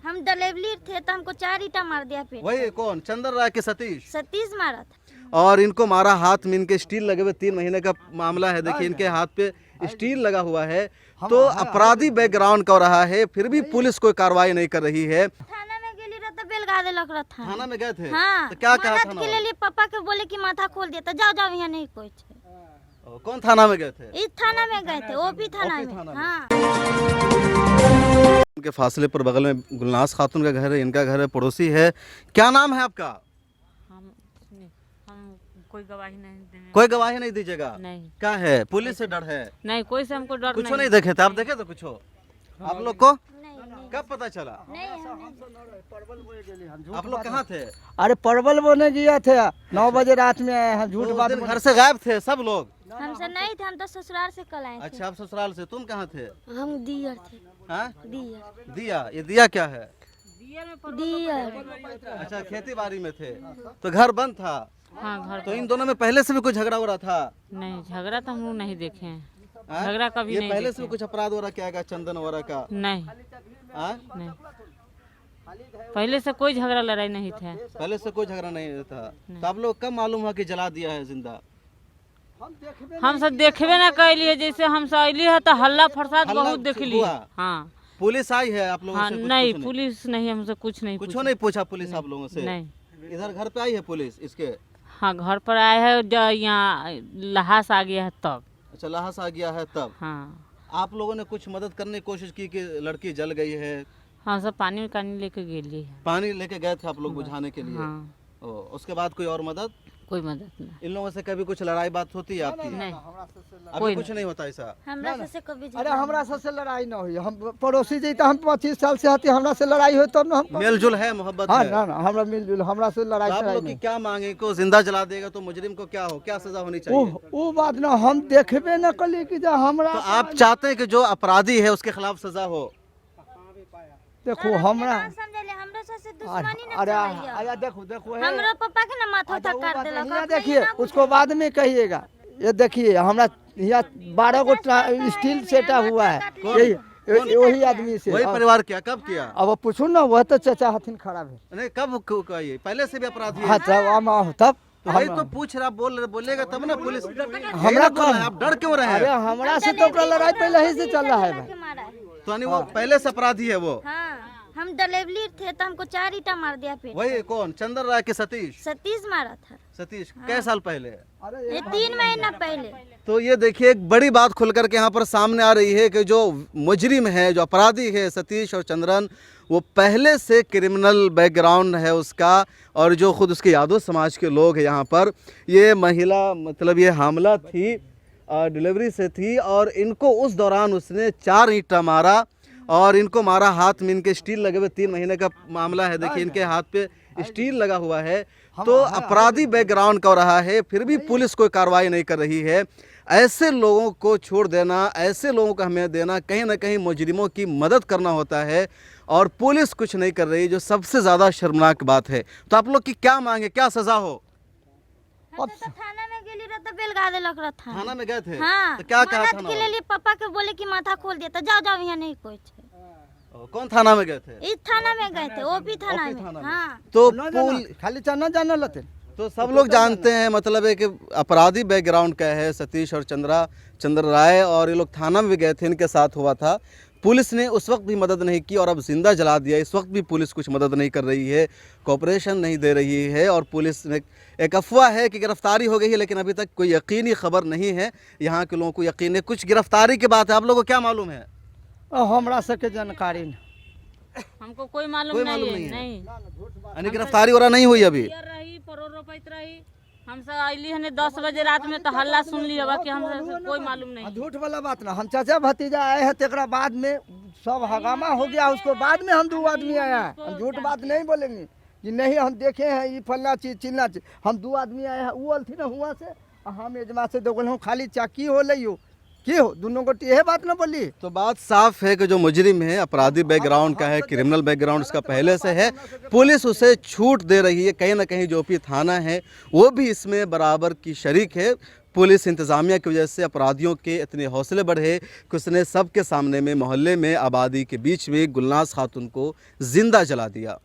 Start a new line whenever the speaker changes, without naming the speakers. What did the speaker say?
हम डिलीवरी थे तो हमको 4 ईंटा मार दिया पेट।
वही कौन, चंदन राय के सतीश?
सतीश मारा था।
और इनको मारा, हाथ में इनके स्टील लगे हुए, 3 महीने का मामला है। देखिए इनके हाथ पे स्टील लगा हुआ है। तो अपराधी बैकग्राउंड का रहा है, फिर भी पुलिस कोई कार्रवाई नहीं कर रही है।
थाना में गेली रहा तो बेल गा देलक रहा था।
थाना में गए थे?
हाँ,
तो क्या कहा
मदद
थाना
के
वाले?
लिए पापा के बोले कि माथा खोल दिया, तो जाओ जाओ यहाँ नहीं कोई है।
कौन थाना में गए थे?
इस थाना में गए थे, ओपी थाना
ओपी
में।
थाना में।
हाँ।
उनके फासले पर बगल में गुलनाज खातून का घर है, इनका घर है, पड़ोसी है। क्या नाम है आपका?
हम कोई गवाही नहीं देंगे।
कोई गवाही नहीं दीजिएगा?
नहीं।
क्या है, पुलिस से डर है?
नहीं, कोई से हमको डर
कुछ नहीं देखे थे आप? देखे तो कुछ हो आप लोग को?
नहीं
कब पता चला?
नहीं
आप लोग कहाँ थे?
अरे परवल बोने गया थे, 9 बजे रात में आए हैं। झूठ
तो उस
बात
दिन घर से गायब थे सब लोग?
हमसे नहीं थे, हम तो ससुराल से कल आए थे।
अच्छा, आप ससुराल से, तुम कहाँ थे?
हम दियर थे।
हाँ?
दियर
दिया, ये दिया क्या है?
दियर।
अच्छा, खेती बाड़ी में थे तो घर बंद था।
हाँ, घर
तो इन दोनों में पहले से भी कुछ झगड़ा हो रहा था?
नहीं, झगड़ा तो हम लोग नहीं देखे हैं।
हाँ?
झगड़ा कभी
ये
नहीं
पहले से
देखे।
भी कुछ अपराध हो रहा क्या है, चंदन वगैरह का?
नहीं,
हाँ?
नहीं, पहले से कोई झगड़ा लड़ाई नहीं था।
पहले से कोई झगड़ा नहीं था। तो आप लोग कब मालूम हुआ कि जला दिया है जिंदा?
हम सब देखबे ना कैलिए, जैसे हम सब अली है तो हल्ला फरसाद
हल्ला
बहुत देख लिए।
हुआ?
हाँ,
पुलिस आई है आप लोगों
हाँ,
से? कुछ
नहीं,
पूछने?
पुलिस नहीं, हमसे कुछ नहीं
कुछ
पूछा।
नहीं पूछा पुलिस आप लोगों से?
नहीं।
इधर घर पे आई है पुलिस इसके?
हाँ, घर पर आए हैं, यहाँ लहास आ गया है तब।
अच्छा, लाहौस आ गया है तब?
हाँ,
आप लोगों ने कुछ मदद करने की कोशिश की कि लड़की जल गई है?
हाँ, सब पानी कानी लेके गेलिए।
पानी लेके गए थे आप लोग बुझाने के लिए?
हाँ,
ओ, उसके बाद कोई और मदद?
कोई मदद नहीं।
इन लोगों से कभी कुछ लड़ाई बात होती है आपकी?
नहीं,
अभी
कोई
कुछ नहीं होता ऐसा?
हमरा से कभी
अरे हमरा सबसे लड़ाई न हुई। हम पड़ोसी जी तो हम 25 साल से हती, हमरा से लड़ाई हो तब न हम।
मेलजुल है, मोहब्बत
हाँ
है?
ना, हमरा मिलजुल, हमरा से लड़ाई
तो आप
कराई
लोग की
नहीं।
क्या मांगे? को जिंदा जला देगा तो मुजरिम को क्या हो, क्या सजा होनी चाहिए?
वो बात ना हम देखबे न कली कि जो हमरा।
तो आप चाहते हैं कि जो अपराधी है उसके खिलाफ सजा हो?
देखो हमरा,
समझले, हमरो से दुश्मनी न
अरे
चलैया।
अरे देखो देखो है।
हमरो पापा के ना माथा
अच्छा,
उठा
वो
काट
बात
देलक।
यहाँ
अपने
देखिए,
यहाँ
उसको बाद में कहिएगा। ये देखिए हमरा यहाँ 12 गो स्टील सेटा हुआ है, यही वही आदमी से।
वही परिवार क्या, कब किया?
अब पूछू ना, वह तो चचा हथिन खराब है।
नहीं, कब ये पहले से भी अपराधी है?
हाँ तब
तो वही तो पूछ रहा, बोलेगा तब ना पुलिस।
हमरा
यही बोला है, आप डर क्यों रहे
अरे
हैं?
हमरा से तो ओकरा लड़ाई पहले ही से चल रहा है भाई।
के मारा है।
तो यानी वो पहले से अपराधी है वो?
हाँ, हम डिलीवरी थे तो हमको 4 ईंटा मार दिया पेट।
वही कौन, चंदन राय के सतीश?
सतीश मारा था।
सतीश कै साल पहले?
ये 3 महीना पहले।
तो ये देखिए एक बड़ी बात खुल करके यहाँ पर सामने आ रही है कि जो मुजरिम है, जो अपराधी है सतीश और चंद्रन, वो पहले से क्रिमिनल बैकग्राउंड है उसका। और जो खुद उसके यादव समाज के लोग हैं यहाँ पर, ये महिला मतलब ये हामला थी, डिलीवरी से थी, और इनको उस दौरान उसने 4 ईंटा मारा। और इनको मारा, हाथ में इनके स्टील लगे हुए, 3 महीने का मामला है। देखिए इनके हाथ पे स्टील लगा हुआ है। तो अपराधी बैकग्राउंड का रहा है, फिर भी पुलिस कोई कार्रवाई नहीं कर रही है। ऐसे लोगों को छोड़ देना, ऐसे लोगों को हमें देना, कहीं ना कहीं मुजरिमों की मदद करना होता है, और पुलिस कुछ नहीं कर रही, जो सबसे ज़्यादा शर्मनाक बात है। तो आप लोग की क्या मांगे, क्या सज़ा हो?
हम तो थाना में गेली रहा तो बेल गा देलक रहा था।
थाना में गए थे?
हाँ,
तो क्या कहा
मदद
थाना
के
वाले?
लिए पापा के बोले कि माथा खोल दिया, तो जाओ जाओ यहाँ नहीं कोई है।
कौन थाना में गए थे?
इस थाना में गए थे, ओपी थाना
ओपी
में।
थाना में।
हाँ,
तो
खाली चना जाना लते।
तो सब लोग जानते हैं, मतलब है कि अपराधी बैकग्राउंड का है सतीश और चंद्र राय, और ये लोग थाना में भी गए थे, इनके साथ हुआ था। पुलिस ने उस वक्त भी मदद नहीं की, और अब जिंदा जला दिया। इस वक्त भी पुलिस कुछ मदद नहीं कर रही है, कोऑपरेशन नहीं दे रही है। और पुलिस ने, एक अफवाह है कि गिरफ्तारी हो गई है, लेकिन अभी तक कोई यकीनी खबर नहीं है। यहाँ के लोगों को यकीन है कुछ गिरफ्तारी की बात है। आप लोगों को क्या मालूम है?
हमरा सबके जानकारी नहीं।
हमको कोई मालूम
कोई
नहीं
मालूम
है।
नहीं है।
नहीं,
यानी गिरफ्तारी वगैरह नहीं हुई अभी?
पियर रही, परोर रोपैत रही। हम सब अली हने 10 बजे रात में तो हल्ला सुन ली हवा कि हम कोई मालूम नहीं।
झूठ वाला बात ना, हम चाचा भतीजा आए हैं, तेकरा बाद में सब हंगामा हो गया, उसको बाद में हम 2 आदमी आया है। हम झूठ बात नहीं बोलेंगे कि नहीं हम देखे हैं ये फलना चीज चिल्ला चीज। हम 2 आदमी आए हैं, वो अलथी ना हुआ से, हम एजमा से दोगल हूँ, खाली चाकी हो लियो की हो, दोनों को यह बात ना बोली।
तो बात साफ है कि जो मुजरिम है अपराधी बैकग्राउंड का है, क्रिमिनल बैकग्राउंड उसका पहले से है, पुलिस उसे छूट दे रही है। कहीं ना कहीं जो भी थाना है वो भी इसमें बराबर की शरीक है। पुलिस इंतज़ामिया की वजह से अपराधियों के इतने हौसले बढ़े कि उसने सबके सामने में मोहल्ले में आबादी के बीच में गुलनाज खातून को जिंदा जला दिया।